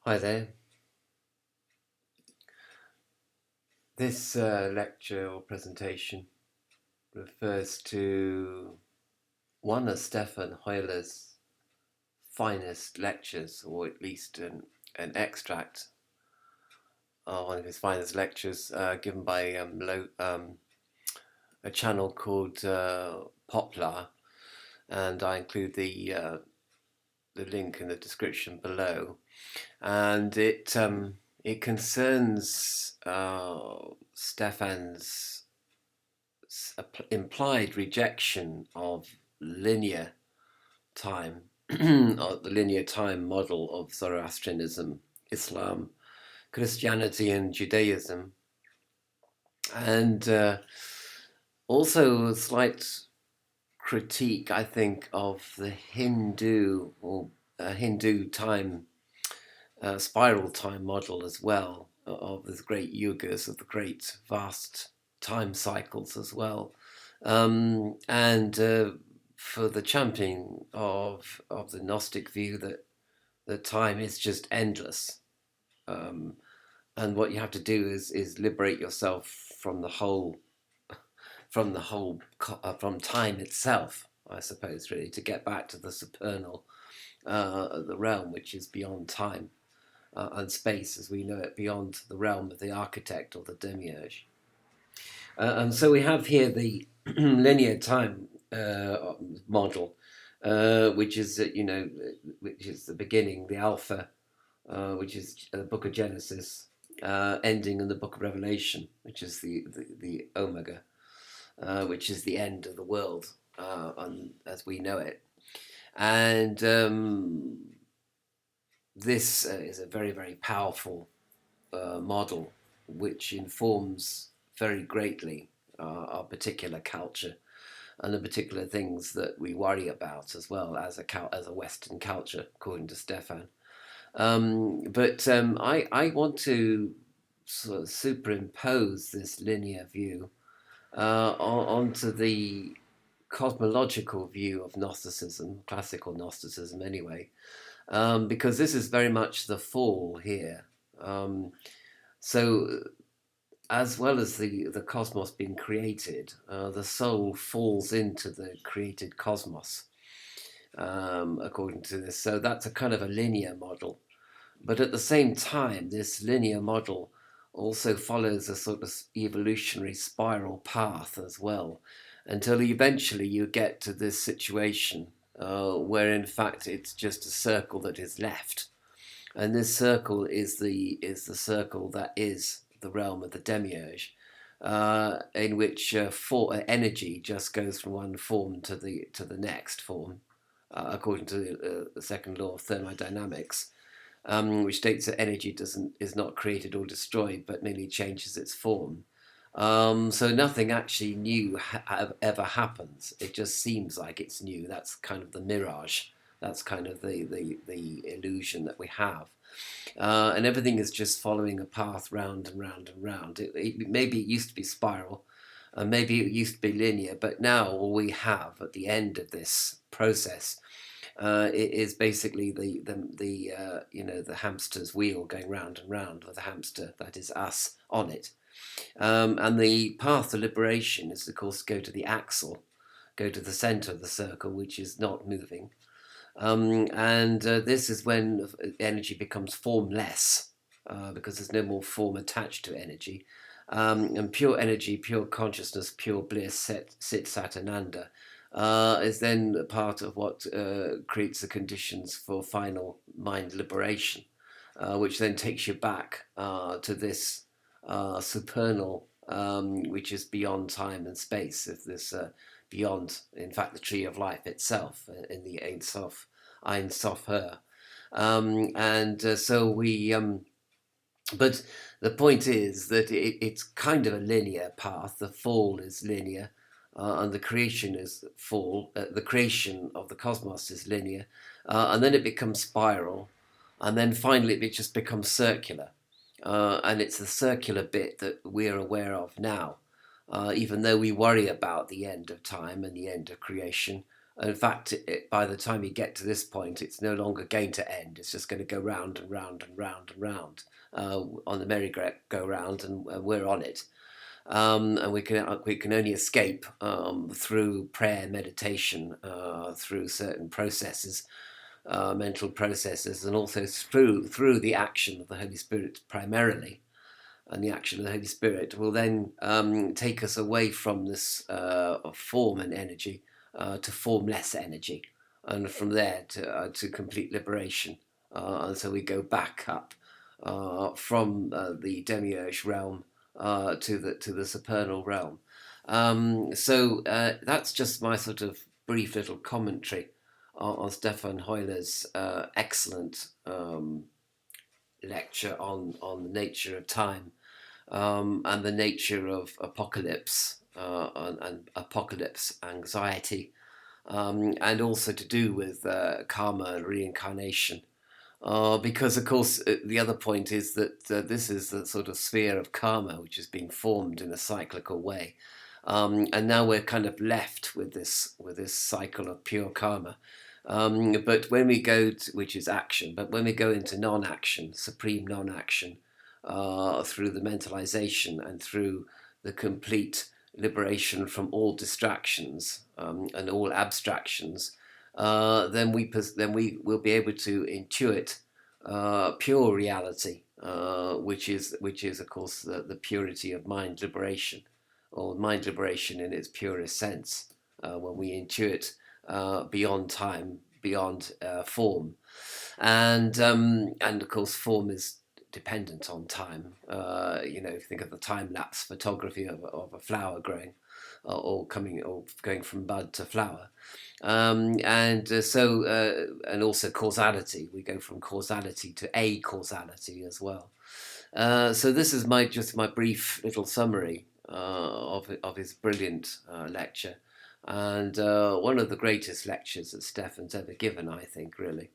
Hi there. This lecture or presentation refers to one of Stefan Heuler's finest lectures, or at least an extract of one of his finest lectures given by a channel called Poplar, and I include the link in the description below. And it concerns Stefan's implied rejection of linear time, or the linear time model of Zoroastrianism, Islam, Christianity, and Judaism, and also a slight critique, I think, of the Hindu or Hindu time spiral time model as well, of the great yugas, of the great vast time cycles as well. And for the championing of the Gnostic view that time is just endless, um, and what you have to do is liberate yourself from from time itself, I suppose, really, to get back to the supernal, the realm which is beyond time and space as we know it, beyond the realm of the architect or the demiurge. And so we have here the linear time model, which is which is the beginning, the alpha, which is the book of Genesis, ending in the book of Revelation, which is the omega, which is the end of the world as we know it. And this is a very, very powerful model which informs very greatly our particular culture and the particular things that we worry about as well as a Western culture, according to Stefan. I want to sort of superimpose this linear view onto the cosmological view of Gnosticism, classical Gnosticism anyway, because this is very much the fall here. So, as well as the cosmos being created, the soul falls into the created cosmos, according to this. So that's a kind of a linear model. But at the same time, this linear model also follows a sort of evolutionary spiral path as well, until eventually you get to this situation where, in fact, it's just a circle that is left, and this circle is the circle that is the realm of the demiurge, in which energy just goes from one form to the next form, according to the second law of thermodynamics, which states that energy is not created or destroyed, but merely changes its form. So nothing actually new ever happens. It just seems like it's new. That's kind of the mirage. That's kind of the illusion that we have. And everything is just following a path round and round and round. Maybe it used to be spiral, and maybe it used to be linear, but now all we have at the end of this process it is basically the hamster's wheel going round and round with the hamster, that is us, on it. And the path to liberation is, of course, to go to the axle, go to the center of the circle, which is not moving. And this is when energy becomes formless, because there's no more form attached to energy. And pure energy, pure consciousness, pure bliss, sits Satananda, is then part of what creates the conditions for final mind liberation, which then takes you back to this supernal, which is beyond time and space, if this beyond, in fact, the tree of life itself, in the Ein Sof Her. But the point is that it's kind of a linear path. The fall is linear, and the creation is fall. The creation of the cosmos is linear, and then it becomes spiral, and then finally it just becomes circular. And it's the circular bit that we're aware of now, even though we worry about the end of time and the end of creation. In fact, by the time you get to this point, it's no longer going to end. It's just going to go round and round and round and round on the merry-go-round, and we're on it. And we can only escape through prayer, meditation, through certain processes, mental processes, and also through the action of the Holy Spirit primarily. And the action of the Holy Spirit will then take us away from this form and energy to formless energy, and from there to complete liberation. And so we go back up from the demiurge realm to the supernal realm. So that's just my sort of brief little commentary on Stefan Heuler's excellent lecture on the nature of time and the nature of apocalypse and apocalypse anxiety, and also to do with karma and reincarnation. Because, of course, the other point is that this is the sort of sphere of karma which is being formed in a cyclical way. And now we're kind of left with this cycle of pure karma. But when we go to, which is action, but when we go into non-action, supreme non-action, through the mentalization and through the complete liberation from all distractions and all abstractions, then we will be able to intuit pure reality, which is of course the purity of mind liberation, or mind liberation in its purest sense, when we intuit beyond time, beyond form, and of course form is dependent on time. If you think of the time-lapse photography of a flower growing, or going from bud to flower, and also causality. We go from causality to a causality as well. So this is my brief little summary of his brilliant lecture, and one of the greatest lectures that Stefan's ever given, I think, really.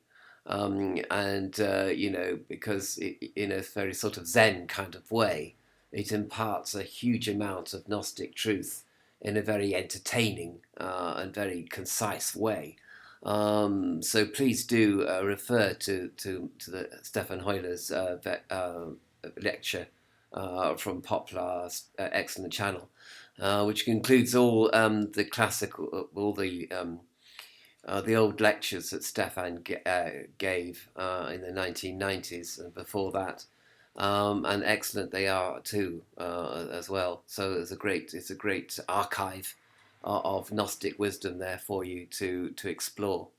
Because in a very sort of Zen kind of way, it imparts a huge amount of Gnostic truth in a very entertaining and very concise way. So please do refer to the Stefan Heuler's lecture from Poplar's excellent channel, which includes all the classical, all the old lectures that Stefan gave in the 1990s and before that, and excellent they are too, as well. So it's a great archive of Gnostic wisdom there for you to explore.